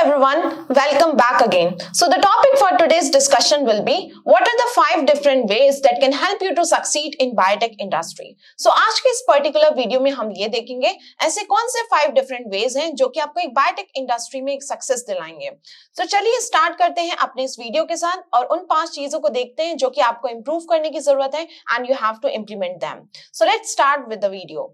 everyone, welcome back again. So the topic for today's discussion will be what are the 5 different ways that can help you to succeed in biotech industry. So आज के इस particular video में हम ये देखेंगे ऐसे कौन से 5 different ways हैं जो कि आपको एक बायोटेक इंडस्ट्री में एक सक्सेस दिलाएंगे. तो चलिए स्टार्ट करते हैं अपने इस वीडियो के साथ और उन 5 चीजों को देखते हैं जो कि आपको इंप्रूव करने की जरूरत है and you have to implement them. So let's start with the video.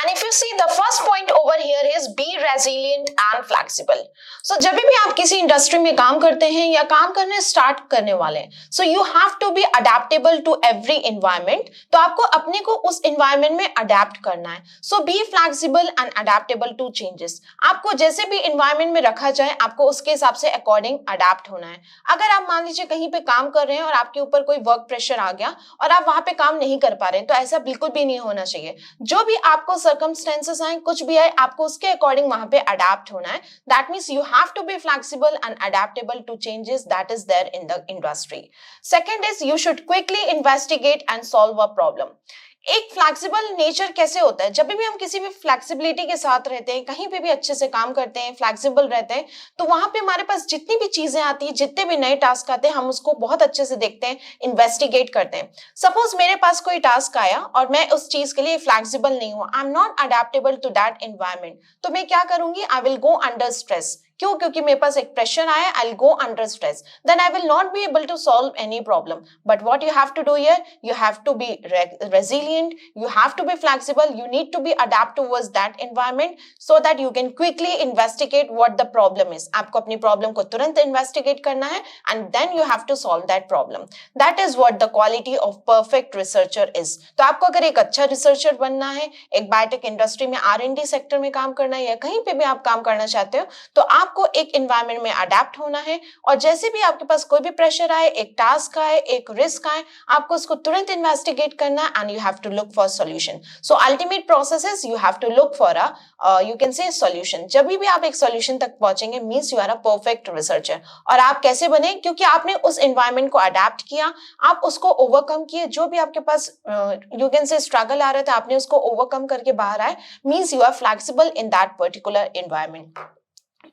And if you see, the first point over here is be resilient and flexible. So जब भी आप किसी इंडस्ट्री में काम करते हैं या काम करने स्टार्ट करने वाले हैं, so you have to be adaptable to every environment. तो आपको अपने को उस environment में adapt करना है. So be flexible and adaptable to changes. आपको जैसे भी environment में रखा जाए, आपको उसके हिसाब से according adapt होना है. अगर आप मान लीजिए कहीं पे काम कर रहे हैं और आपके ऊपर कोई वर्क प्रेशर आ गया और आप वहां पे काम नहीं कर पा रहे हैं, तो ऐसा बिल्कुल भी नहीं होना चाहिए. जो भी आपको circumstances आए, कुछ भी आए, आपको उसके अकॉर्डिंग वहां पे अडैप्ट होना है. That means you have to be flexible and adaptable to changes that is there in the industry. Second is you should quickly investigate and solve a problem. एक फ्लेक्सिबल नेचर कैसे होता है? जब भी हम किसी भी फ्लेक्सिबिलिटी के साथ रहते हैं, कहीं पे भी अच्छे से काम करते हैं, फ्लेक्सिबल रहते हैं, तो वहां पे हमारे पास जितनी भी चीजें आती है, जितने भी नए टास्क आते हैं, हम उसको बहुत अच्छे से देखते हैं, इन्वेस्टिगेट करते हैं. सपोज मेरे पास कोई टास्क आया और मैं उस चीज के लिए फ्लेक्सिबल नहीं हूँ, I am not adaptable to that environment, तो मैं क्या करूंगी? I will go under stress. क्यों? क्योंकि मेरे पास एक प्रेशर आया, I will go under stress, then I will not be able to solve any problem. But what you have to do here, you have to be resilient, you have to be flexible, you need to be adapt towards that environment so that you can quickly investigate what the problem is. आपको अपनी problem को तुरंत investigate करना है and then you have to solve that problem. That is what the quality of perfect researcher is. तो आपको अगर एक अच्छा रिसर्चर बनना है, एक बायोटेक इंडस्ट्री में R&D सेक्टर में काम करना है या कहीं पे भी आप काम करना चाहते हो, तो आपको एक एनवायरनमेंट में अडेप्ट होना है और जैसे भी आपके पास कोई भी प्रेशर आए, एक टास्क आए, एक रिस्क आए, आपको उसको तुरंत इन्वेस्टिगेट करना है and you have to look for solution. So ultimate process is you have to look for a you can say solution. जब भी आप एक solution तक पहुंचेंगे means you are a perfect researcher. और आप कैसे बने? क्योंकि आपने उस environment को adapt किया, आप उसको overcome किए, जो भी आपके पास you can say struggle आ रहा था, आपने उसको overcome करके बाहर आए, means you are flexible in that particular environment.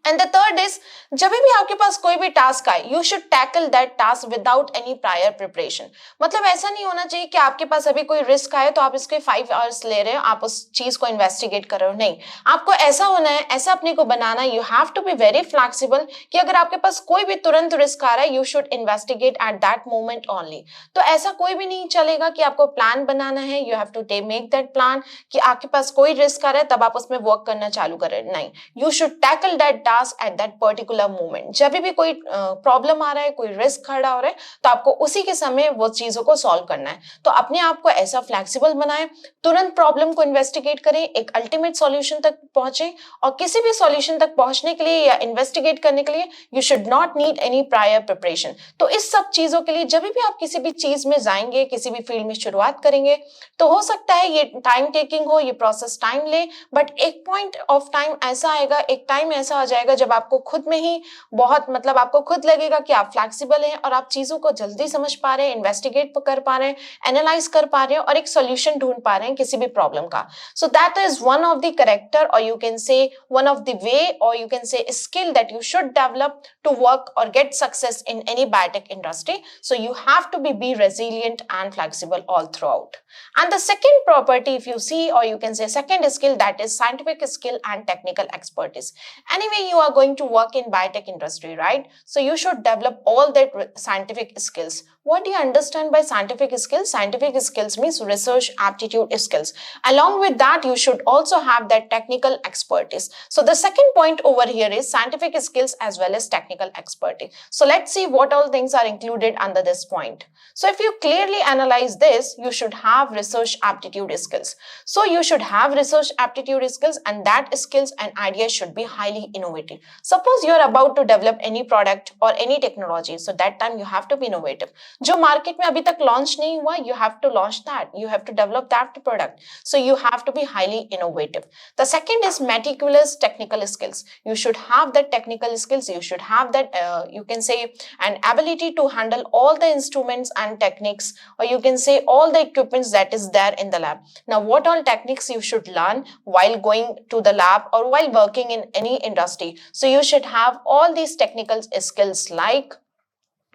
And the third is जब भी आपके पास कोई भी टास्क आए, you should tackle that task without any prior preparation. मतलब ऐसा नहीं होना चाहिए कि आपके पास अभी कोई रिस्क आए तो आप इसके 5 आवर्स ले रहे हो, आप उस चीज को इन्वेस्टिगेट कर रहे हो. नहीं, आपको ऐसा होना है, ऐसा अपने को बनाना है. You have to be very flexible कि अगर आपके पास कोई भी तुरंत रिस्क आ रहा है, you should investigate at that moment only. तो ऐसा कोई भी नहीं चलेगा कि आपको प्लान बनाना है, you have to make that plan कि आपके पास कोई रिस्क आ रहा है तब आप उसमें वर्क करना चालू करें. नहीं, you should tackle that task at that particular moment. जब भी कोई प्रॉब्लम आ रहा है, कोई रिस्क खड़ा हो रहा है, तो आपको उसी के समय वो चीजों को सॉल्व करना है. तो अपने आप को ऐसा फ्लेक्सिबल बनाएं, तुरंत प्रॉब्लम को इन्वेस्टिगेट करें, एक अल्टीमेट सॉल्यूशन तक पहुंचे. और किसी भी सॉल्यूशन तक पहुंचने के लिए या इन्वेस्टिगेट करने के लिए you should not need any prior preparation. तो इस सब चीजों के लिए जब भी आप किसी भी चीज में जाएंगे, किसी भी फील्ड में शुरुआत करेंगे, तो हो सकता है ये टाइम टेकिंग हो, ये प्रोसेस टाइम ले, बट एक पॉइंट ऑफ टाइम ऐसा आएगा, एक टाइम ऐसा आ जाएगा जब आपको खुद में ही बहुत मतलब आपको खुद लगेगा कि आप फ्लेक्सिबल हैं और आप चीजों को जल्दी समझ पा रहे हैं, इन्वेस्टिगेट कर पा रहे हैं, एनालाइज कर पा रहे हैं और एक सॉल्यूशन ढूंढ पा रहे हैं किसी भी प्रॉब्लम का. So that is one of the character or you can say one of the way or you can say skill that you should develop to work or get success in any biotech industry. So you have to be resilient and flexible all throughout. And the second property, if you see, or you can say second skill, that is scientific skill and technical expertise. Anyway, you are going to work in biotech industry, right? So you should develop all that scientific skills. What do you understand by scientific skills? Scientific skills means research aptitude skills. Along with that, you should also have that technical expertise. So the second point over here is scientific skills as well as technical expertise. So let's see what all things are included under this point. So if you clearly analyze this, you should have research aptitude skills. So you should have research aptitude skills, and that skills and ideas should be highly innovative. Suppose you are about to develop any product or any technology, so that time you have to be innovative. जो market में अभी तक launch नहीं हुआ, you have to launch that, you have to develop that product. So you have to be highly innovative. The second is meticulous technical skills. You should have that technical skills, you should have that you can say an ability to handle all the instruments and techniques, or you can say all the equipments that is there in the lab. Now what all techniques you should learn while going to the lab or while working in any industry. So you should have all these technical skills, like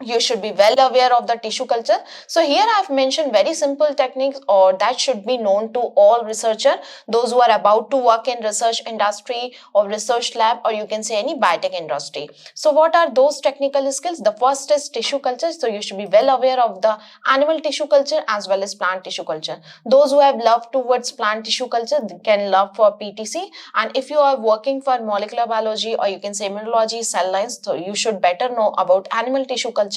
you should be well aware of the tissue culture. So here I have mentioned very simple techniques, or that should be known to all researcher, those who are about to work in research industry or research lab, or you can say any biotech industry. So what are those technical skills? The first is tissue culture. So you should be well aware of the animal tissue culture as well as plant tissue culture. Those who have love towards plant tissue culture can love for PTC, and if you are working for molecular biology or you can say immunology, cell lines, so you should better know about animal tissue culture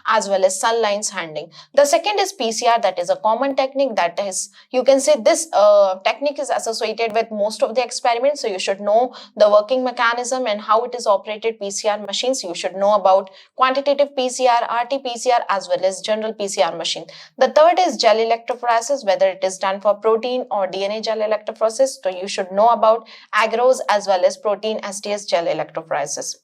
as well as cell lines handling. The second is PCR, that is a common technique, that is, you can say this technique is associated with most of the experiments. So you should know the working mechanism and how it is operated. PCR machines, you should know about quantitative PCR, RT-PCR as well as general PCR machine. The third is gel electrophoresis, whether it is done for protein or DNA gel electrophoresis. So you should know about agarose as well as protein STS gel electrophoresis.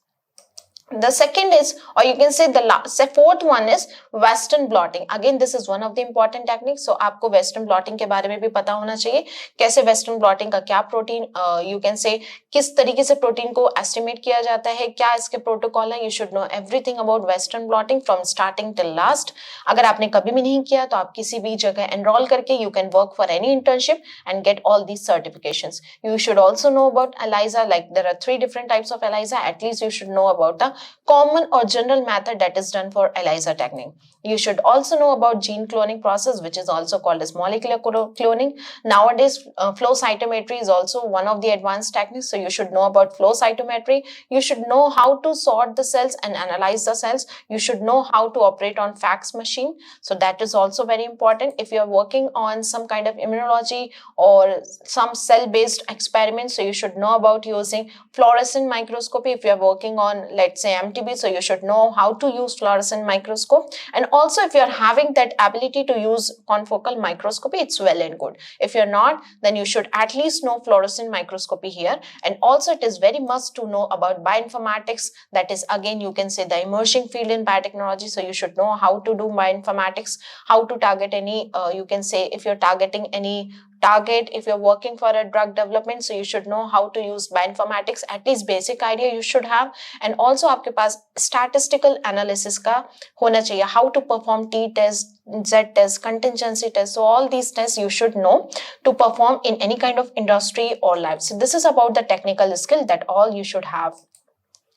The second is, or you can say the fourth one is Western blotting. Again, this is one of the important techniques. So आपको Western blotting के बारे में भी पता होना चाहिए, कैसे Western blotting का क्या प्रोटीन you can say किस तरीके से प्रोटीन को estimate किया जाता है, क्या इसके प्रोटोकॉल है. You should know everything about Western blotting from starting till last. अगर आपने कभी भी नहीं किया तो आप किसी भी जगह enroll करके you can work for any internship and get all these certifications. You should also know about ELISA. Like there are 3 different types of ELISA. At least you should know about the common or general method that is done for ELISA technique. You should also know about gene cloning process, which is also called as molecular cloning. Nowadays, flow cytometry is also one of the advanced techniques. So you should know about flow cytometry. You should know how to sort the cells and analyze the cells. You should know how to operate on fax machine. So that is also very important. If you are working on some kind of immunology or some cell-based experiments, so you should know about using fluorescent microscopy. If you are working on, let's say, MTB, so you should know how to use fluorescent microscope. And also, if you are having that ability to use confocal microscopy, it's well and good. If you're not, then you should at least know fluorescent microscopy here. And also, it is very must to know about bioinformatics. That is, again, you can say the emerging field in biotechnology. So you should know how to do bioinformatics, how to target any, you can say, if you're targeting any target, if you're working for a drug development, so you should know how to use bioinformatics. At least basic idea you should have. And also आपके पास statistical analysis का होना चाहिए, how to perform T test, Z test, contingency test. So all these tests you should know to perform in any kind of industry or lab. So this is about the technical skill that all you should have.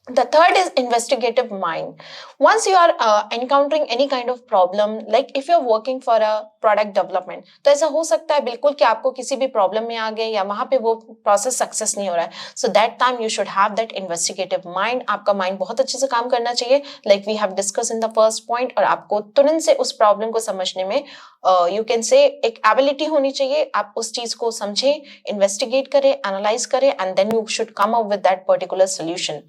The third is investigative mind. Once you are encountering any kind of problem, like if you're working for a product development, तो ऐसा हो सकता है बिल्कुल कि आपको किसी भी problem में आ गए या वहाँ पे वो process success नहीं हो रहा है. So that time you should have that investigative mind. आपका mind बहुत अच्छे से काम करना चाहिए, like we have discussed in the first point, और आपको तुरंत से उस problem को समझने में you can say एक ability होनी चाहिए. आप उस चीज को समझें, investigate करें, analyze करें, and then you should come up with that particular solution.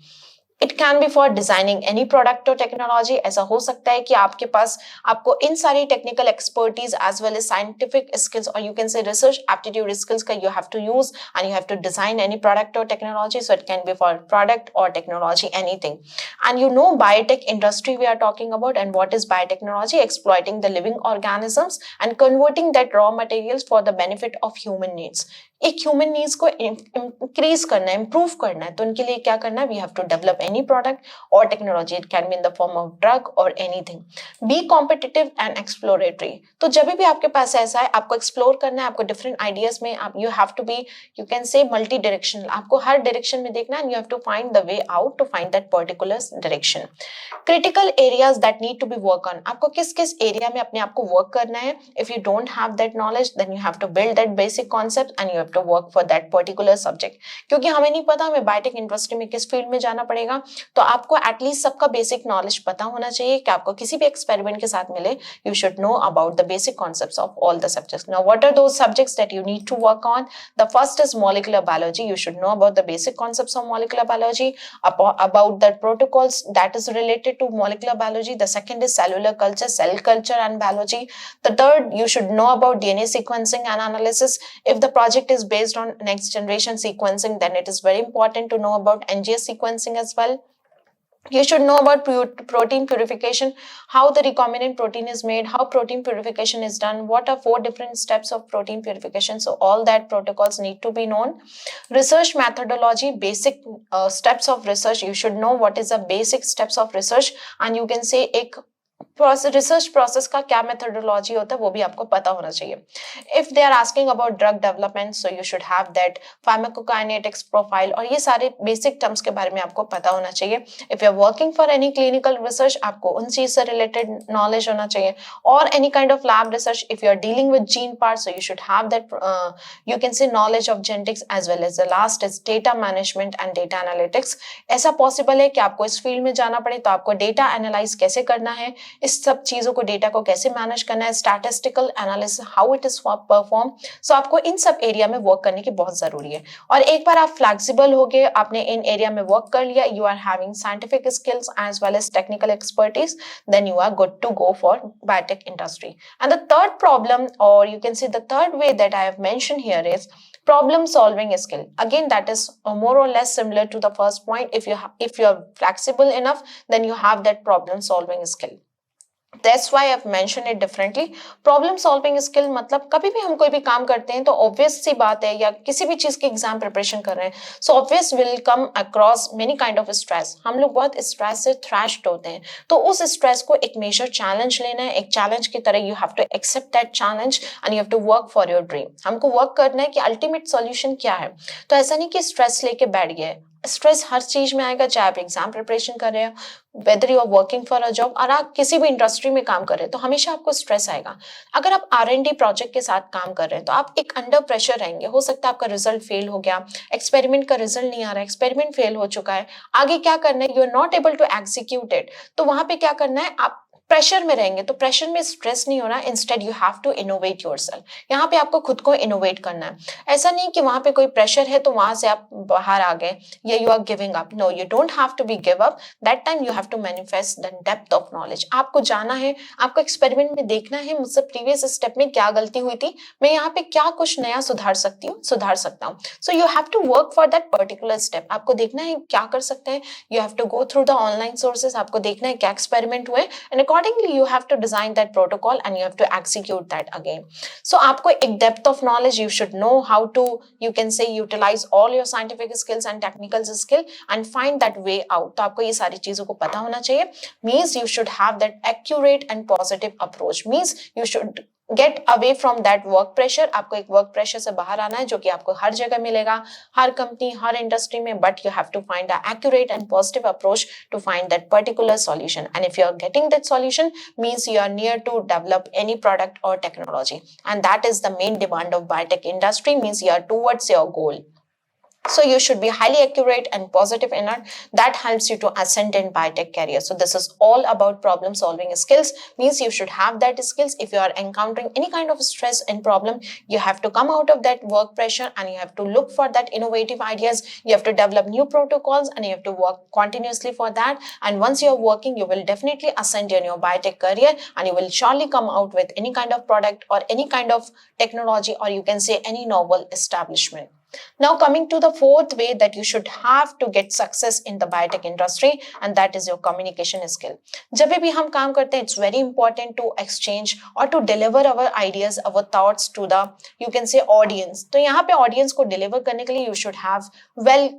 It can be for designing any product or technology. ऐसा हो सकता है कि आपके पास आपको इन सारी technical expertise as well as scientific skills, or you can say research aptitude skills का you have to use and you have to design any product or technology. So it can be for product or technology, anything. And you know biotech industry we are talking about, and what is biotechnology? Exploiting the living organisms and converting that raw materials for the benefit of human needs. एक human needs को increase करना है, improve करना है, तो उनके लिए क्या करना है? We have to develop any product or technology. It can be in the form of drug or anything. Be competitive and exploratory. तो जब भी आपके पास ऐसा है, आपको एक्सप्लोर करना है, आपको डिफरेंट आइडियाज में आप you have to be, you can say multi directional. आपको हर डायरेक्शन में देखना है, and you have to find the way out to find that particular direction. Critical areas that need to be work on. आपको किस किस area में अपने आप को वर्क करना है. If you don't have that knowledge, then you have to build that basic concept and you have to work for that particular subject. क्योंकि हमें नहीं पता हमें बायोटेक इंडस्ट्री में किस फील्ड में जाना पड़ेगा, तो आपको एटलीस्ट सबका बेसिक नॉलेज पता होना चाहिए कि आपको किसी भी एक्सपेरिमेंट के साथ मिले, you should know about the basic concepts of all the subjects. Now what are those subjects that you need to work on? The first is molecular biology. You should know about the basic concepts of molecular biology, about the protocols that is related to molecular biology. The second is cellular culture, cell culture and biology. The third, you should know about DNA sequencing and analysis. If the project is based on next generation sequencing, then it is very important to know about NGS sequencing as well. You should know about protein purification, how the recombinant protein is made, how protein purification is done, what are 4 different steps of protein purification. So all that protocols need to be known. Research methodology, basic steps of research. You should know what is the basic steps of research, and you can say एक research process का क्या methodology होता है वो भी आपको पता होना चाहिए। If they are asking about drug development, so you should have that pharmacokinetics profile, और ये सारे बेसिक टर्म्स के बारे में आपको पता होना चाहिए। If you are working for any clinical research, आपको उन चीज से रिलेटेड नॉलेज होना चाहिए, और any kind of lab research. If you are dealing with gene part, so you should have that you can say knowledge of genetics as well as the last is data management and data analytics. ऐसा possible है कि आपको इस field में जाना पड़े, तो आपको डेटा एनालाइज कैसे करना है, इस सब चीजों को, डेटा को कैसे मैनेज करना है, statistical analysis how it is perform. So आपको इन सब एरिया में वर्क करने की बहुत जरूरी है। और एक बार आप फ्लेक्सिबल हो गए, आपने इन एरिया में वर्क कर लिया, you are having scientific skills as well as technical expertise, then you are good to go for biotech industry. And the third problem, और you can say the third way that I have mentioned here, is problem solving skill. Again, that is more or less similar to the first point. If you are flexible enough, then you have that problem solving skill. That's why I've mentioned it differently. Problem solving skill मतलब कभी भी हम कोई भी काम करते हैं तो obvious सी बात है, या किसी भी चीज की एग्जाम प्रिपरेशन कर रहे हैं, so obvious will come across many kind of stress. हम लोग बहुत स्ट्रेस से thrashed होते हैं, तो उस स्ट्रेस को एक मेजर चैलेंज लेना है, एक चैलेंज की तरह you have to accept that challenge and you have to work for your dream. हमको वर्क करना है कि अल्टीमेट सॉल्यूशन क्या है। तो ऐसा नहीं कि स्ट्रेस लेके बैठ गए, स्ट्रेस हर चीज में आएगा, चाहे आप एग्जाम प्रिपरेशन कर रहे हो, whether you are working for a job, और आप किसी भी इंडस्ट्री में काम कर रहे हैं, तो हमेशा आपको स्ट्रेस आएगा। अगर आप R&D प्रोजेक्ट के साथ काम कर रहे हैं तो आप एक अंडर प्रेशर रहेंगे, हो सकता है आपका रिजल्ट फेल हो गया, एक्सपेरिमेंट का रिजल्ट नहीं आ रहा है, एक्सपेरिमेंट फेल हो चुका है, आगे क्या करना है, you are not able to execute it. तो वहां पे क्या करना है, आप प्रेशर में रहेंगे, तो प्रेशर में स्ट्रेस नहीं होना, instead you have to innovate yourself. यहाँ पे आपको खुद को इनोवेट करना है। ऐसा नहीं कि वहां पे कोई प्रेशर है तो वहां से आप बाहर आ गए या you are giving up. No, you don't have to be give up, that time you have to manifest the depth of knowledge. आपको जाना है, आपको एक्सपेरिमेंट में देखना है मुझसे प्रीवियस स्टेप में क्या गलती हुई थी, मैं यहाँ पे क्या कुछ नया सुधार सकता हूँ। So you have to work for that particular step. आपको देखना है क्या कर सकते हैं, you have to go through the online sources, आपको देखना है क्या एक्सपेरिमेंट हुए, and accordingly you have to design that protocol and you have to execute that again. So आपको एक depth of knowledge, you should know how to, you can say, utilize all your scientific skills and technical skill and find that way out. तो आपको ये सारी चीजों को पता होना चाहिए। Means you should have that accurate and positive approach. Means you should get away from that work pressure. आपको एक वर्क प्रेशर से बाहर आना है जो कि आपको हर जगह मिलेगा, हर कंपनी, हर इंडस्ट्री में, but you have to find a accurate and positive approach to find that particular solution. And if you are getting that solution means you are near to develop any product or technology, and that is the main demand of biotech industry, means you are towards your goal. So you should be highly accurate and positive in it. That helps you to ascend in biotech career. So this is all about problem solving skills. Means you should have that skills. If you are encountering any kind of stress and problem, you have to come out of that work pressure and you have to look for that innovative ideas. You have to develop new protocols and you have to work continuously for that. And once you are working, you will definitely ascend in your biotech career and you will surely come out with any kind of product or any kind of technology, or you can say any novel establishment. Now coming to the fourth way that you should have to get success in the biotech industry, and that is your communication skill. जब भी हम काम करते हैं, it's very important to exchange or to deliver our ideas, our thoughts to the, you can say, audience. तो यहाँ पे audience को deliver करने के लिए you should have well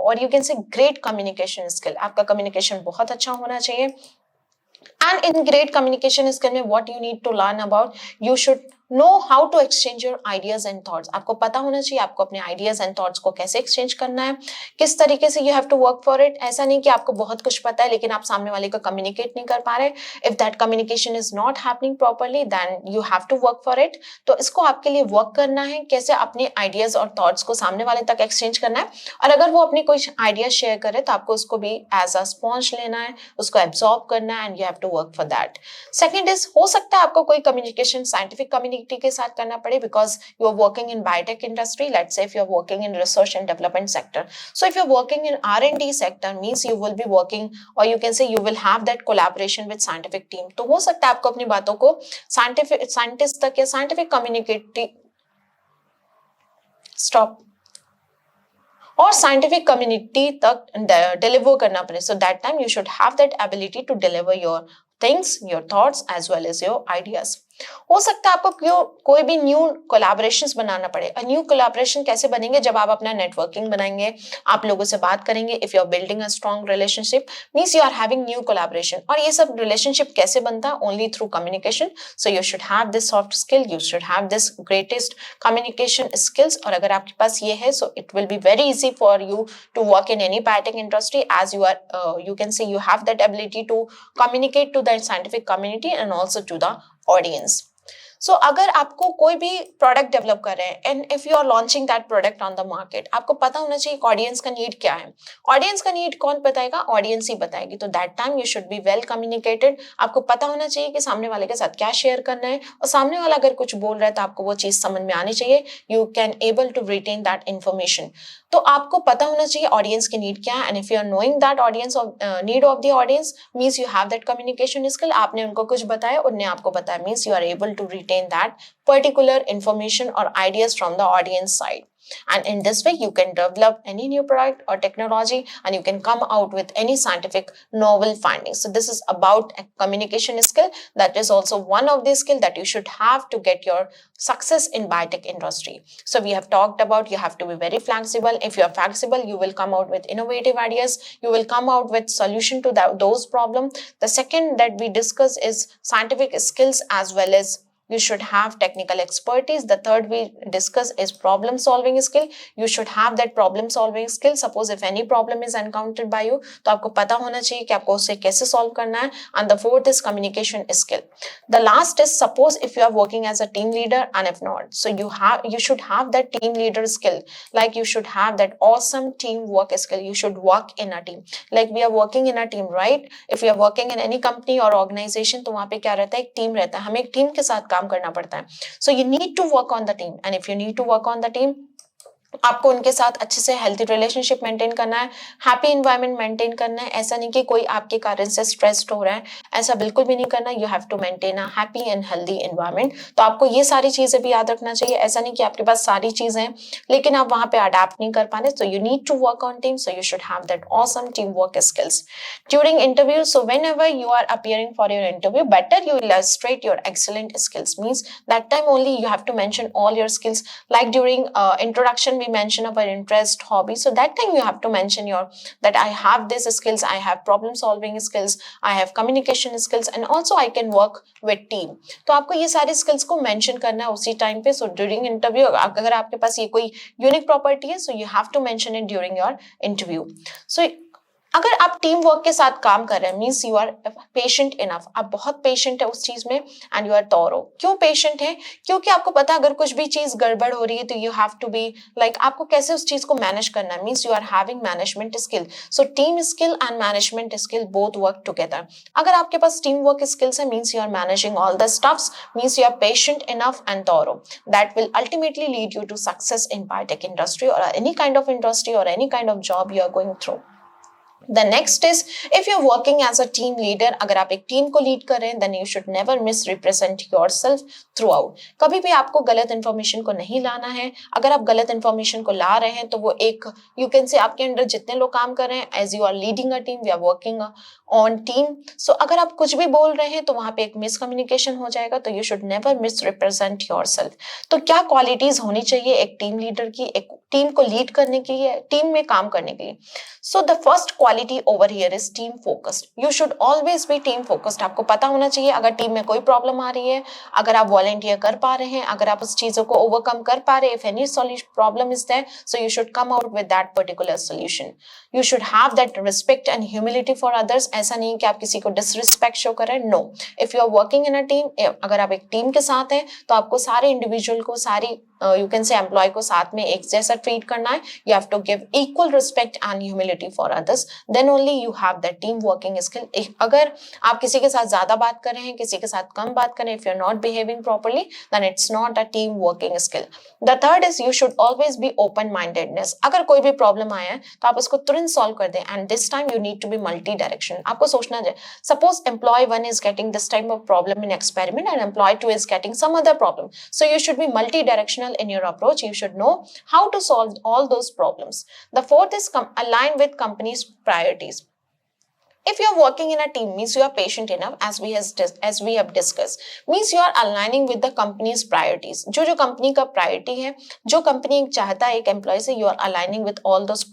or you can say great communication skill. आपका communication बहुत अच्छा होना चाहिए. And in great communication skill में what you need to learn about, you should know how to exchange your ideas and thoughts, आपको पता होना चाहिए आपको अपने आइडियाज एंड थॉट्स को कैसे एक्सचेंज करना है, किस तरीके से you have to work for it. ऐसा नहीं कि आपको बहुत कुछ पता है लेकिन आप सामने वाले को कम्युनिकेट नहीं कर पा रहे। If that communication is not happening properly then you have to work for it. तो इसको आपके लिए वर्क करना है, कैसे अपने आइडियाज और थॉट्स को सामने वाले तक एक्सचेंज करना है, और अगर वो अपनी कोई आइडिया शेयर करे तो आपको उसको भी एज अ स्पॉन्ज लेना है, उसको एब्जॉर्ब करना है, and you have to work for that. Second is, हो सकता है आपको कोई कम्युनिकेशन साइंटिफिक कम्युनिटी के साथ करना पड़े because you are working in biotech industry, let's say if you are working in research and development sector. So if you're working in R&D sector means you will be working, or you can say you will have that collaboration with scientific team। तो हो सकता है आपको अपनी बातों को scientist तक या साइंटिफिक कम्युनिटी स्टॉप और साइंटिफिक कम्युनिटी तक डिलीवर करना पड़े। So that time you should have that ability to deliver your things, your thoughts as well as your ideas. हो सकता है आपको कोई भी न्यू कोलैबोरेशंस बनाना पड़े। न्यू कोलैबोरेशन कैसे बनेंगे, जब आप अपना नेटवर्किंग बनाएंगे, आप लोगों से बात करेंगे। If you are building a strong relationship means you are having new collaboration. और ये सब रिलेशनशिप कैसे बनता है, only through communication. So you should have this soft skill, you should have this greatest communication skills. और अगर आपके पास ये है so it will be very easy for you to work in any biotech industry as you are you can say you have that ability to communicate to the scientific community and also to the audience। So अगर आपको कोई भी product develop कर रहे हैं and if you are launching that product on the market, आपको पता होना चाहिए ऑडियंस का नीड क्या है। ऑडियंस का नीड कौन बताएगा, ऑडियंस ही बताएगी। तो that time you should be well communicated. आपको पता होना चाहिए कि सामने वाले के साथ क्या शेयर करना है, और सामने वाला अगर कुछ बोल रहा है तो आपको वो चीज समझ में आनी चाहिए। You can able to retain that information. तो आपको पता होना चाहिए ऑडियंस की नीड क्या है, and if you are knowing that audience need of the audience means you have that communication skill. आपने उनको कुछ बताया, उन्होंने आपको बताया, means you are able to retain that particular information or ideas from the audience side। And in this way you can develop any new product or technology and you can come out with any scientific novel findings। So this is about a communication skill. That is also one of the skill that you should have to get your success in biotech industry। So we have talked about you have to be very flexible. If you are flexible you will come out with innovative ideas, you will come out with solution to those problems। The second that we discuss is scientific skills as well as you should have technical expertise। The third we discuss is problem solving skill। You should have that problem solving skill। Suppose if any problem is encountered by you तो आपको पता होना चाहिए कि आपको उसे कैसे solve करना है। And the fourth is communication skill। The last is suppose if you are working as a team leader and if not, so you should have that team leader skill। Like you should have that awesome teamwork skill। You should work in a team। Like we are working in a team, right? If we are working in any company or organization तो वहाँ पे क्या रहता है, एक team रहता है, हमें एक टीम के साथ काम करना पड़ता है। So you need to work on the team, and if you need to work on the team आपको उनके साथ अच्छे से हेल्थी रिलेशनशिप मेंटेन करना है, हैप्पी एनवायरनमेंट मेंटेन करना है। ऐसा नहीं कि कोई आपके कारण से स्ट्रेस्ड हो रहा है, ऐसा बिल्कुल भी नहीं करना। You have to maintain a happy and healthy environment. तो आपको ये सारी चीजें भी याद रखना चाहिए। ऐसा नहीं कि आपके पास सारी चीजें हैं लेकिन आप वहां पे अडेप्ट नहीं कर पा रहे। So you need to work on team, so you should have that awesome team work skills during interview. So whenever you are appearing for your interview, better you illustrate your excellent skills। Means that time only you have to mention all your skills। Like during introduction we mention about interest, hobby, so that time you have to mention that I have these skills, I have problem solving skills, I have communication skills and also I can work with team। तो आपको ये सारे skills को mention करना है उसी time पे। So during interview अगर आपके पास ये कोई unique property है so you have to mention it during your interview। So अगर आप टीम वर्क के साथ काम कर रहे हैं means you are patient enough, आप बहुत पेशेंट है उस चीज में एंड यू आर थॉरो। क्यों पेशेंट है, क्योंकि आपको पता है अगर कुछ भी चीज गड़बड़ हो रही है तो you have to be like आपको कैसे उस चीज को मैनेज करना है। Means you are having management skill. So team skill and management skill both work together. अगर आपके पास टीम वर्क स्किल्स है means you are managing all the stuffs, means you are patient enough and thorough. That will ultimately lead you to success in biotech industry और any kind of industry और any kind of job you are going through. The next is if you're working as a team leader, अगर आप एक team को lead कर रहे हैं then you should never misrepresent yourself throughout। कभी भी आपको गलत इंफॉर्मेशन को नहीं लाना है। अगर आप गलत इंफॉर्मेशन को ला रहे हैं तो वो एक you can say आपके अंडर जितने लोग काम कर रहे हैं as you are leading a team, we are working on team। So अगर आप कुछ भी बोल रहे हैं तो वहां पे एक मिसकम्युनिकेशन हो जाएगा। तो you should never misrepresent yourself। तो क्या क्वालिटीज होनी चाहिए एक टीम लीडर की, एक टीम को लीड करने के लिए, टीम में काम करने के लिए। So the first quality over here is team focused. You should always B team focused. आपको पता होना चाहिए अगर टीम में कोई प्रॉब्लम आ रही है, अगर आप वॉलंटियर कर पा रहे हैं, अगर आप उस चीजों को ओवरकम कर पा रहे हैं, if any problem is there, so you should come out with that particular solution. You should have that respect and humility for others. ऐसा नहीं कि आप किसी को डिसरिस्पेक्ट शो करें, no. If you are working in a team, अगर आप एक टीम के साथ हैं तो आपको सारे इंडिविजुअल को, सारी यू कैन से एम्प्लॉय को साथ में एक जैसा ट्रीट करना है। You have to give equal respect and humility for others, then only you have that team working skill. अगर आप किसी के साथ ज्यादा बात कर रहे हैं, किसी के साथ कम बात कर रहे हैं, if you are not behaving properly, then it's not a team working skill. The third is you should always be open mindedness. अगर कोई भी प्रॉब्लम आया है तो आप उसको तुरंत सॉल्व कर दें, and this time you need to be multi direction. आपको सोचना चाहिए, suppose employee 1 is getting this type of problem in experiment and employee 2 is getting some other problem, so you should be multi-directional in your approach. You should know how to solve all those problems. The fourth is align with company's priorities. If you are working in a team, means you are patient enough, as we have discussed, means you are aligning with the company's priorities. जो company का priority है, जो company चाहता है एक employee से, you are aligning with all those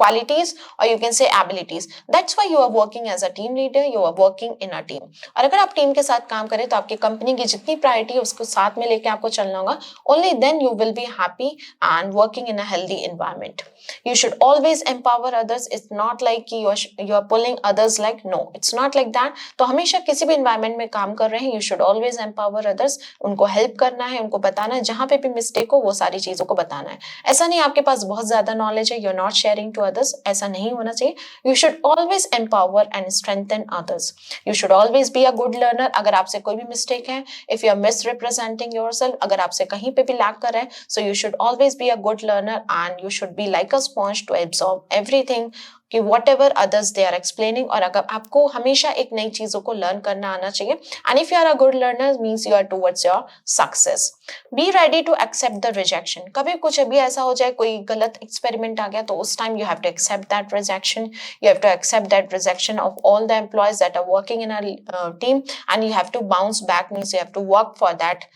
qualities or you can say abilities. That's why you are working as a team leader. You are working in a team. और अगर आप टीम के साथ काम करें तो आपकी कंपनी की जितनी प्रायोरिटी है उसको साथ में लेके आपको चलना होगा. Only then you will be happy and working in a healthy environment. You should always empower others. It's not like you are pulling others like, no, it's not like that. तो हमेशा किसी भी environment में काम कर रहे हैं, you should always empower others. उनको help करना है, उनको बताना है, जहाँ पे भी mistake हो वो सारी चीजों को बताना है. ऐसा नहीं आपके पास बहुत ज्यादा knowledge है, you're not sharing to others. ऐसा नहीं होना चाहिए. You should always empower and strengthen others. You should always be a good learner. अगर आपसे कोई भी mistake है, if you are misrepresenting yourself, अगर आपसे कहीं पे भी lack कर रहे हैं, so you should always be a good learner and you should be like a sponge to absorb everything कि whatever others they are explaining. और अगर आपको हमेशा एक नई चीजों को learn करना आना चाहिए. And if you are a good learner, means you are towards your success. Be ready to accept the rejection. कभी कुछ अभी ऐसा हो जाए, कोई गलत experiment आ गया, तो उस time you have to accept that rejection. You have to accept that rejection of all the employees that are working in a team, and you have to bounce back. Means you have to work for that.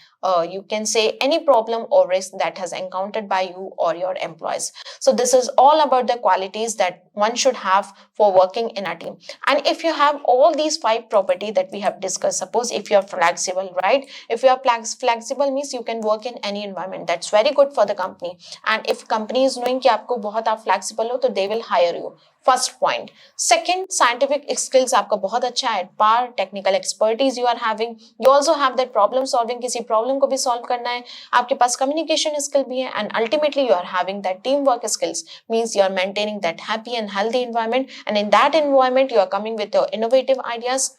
You can say any problem or risk that has encountered by you or your employees. So this is all about the qualities that one should have for working in a team. And if you have all these 5 properties that we have discussed, suppose if you are flexible, right? If you are flexible means you can work in any environment. That's very good for the company. And if company is knowing कि आपको बहुत आप flexible हो, तो they will hire you. First point. Second, scientific skills आपका बहुत अच्छा है, par technical expertise you are having. You also have that problem solving, किसी problem को भी solve करना है, आपके पास communication skill भी है, and ultimately you are having that teamwork skills. Means you are maintaining that happy and healthy environment, and in that environment you are coming with your innovative ideas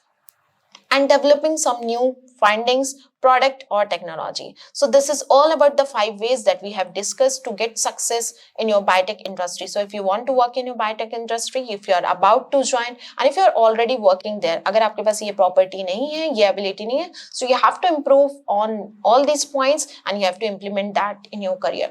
and developing some new findings, product or technology. So this is all about the 5 ways that we have discussed to get success in your biotech industry. So if you want to work in your biotech industry, if you are about to join, and if you are already working there, अगर आपके पास ये property नहीं है, ये ability नहीं है, so you have to improve on all these points and you have to implement that in your career.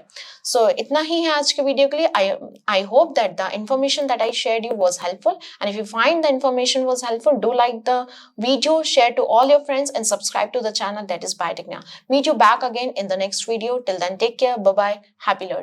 So इतना ही है आज के वीडियो के लिए. I hope that the information that I shared you was helpful, and if you find the information was helpful, do like the video, share to all your friends and subscribe to the channel that is Biotechnia. Meet you back again in the next video. Till then, take care. Bye bye. Happy learning.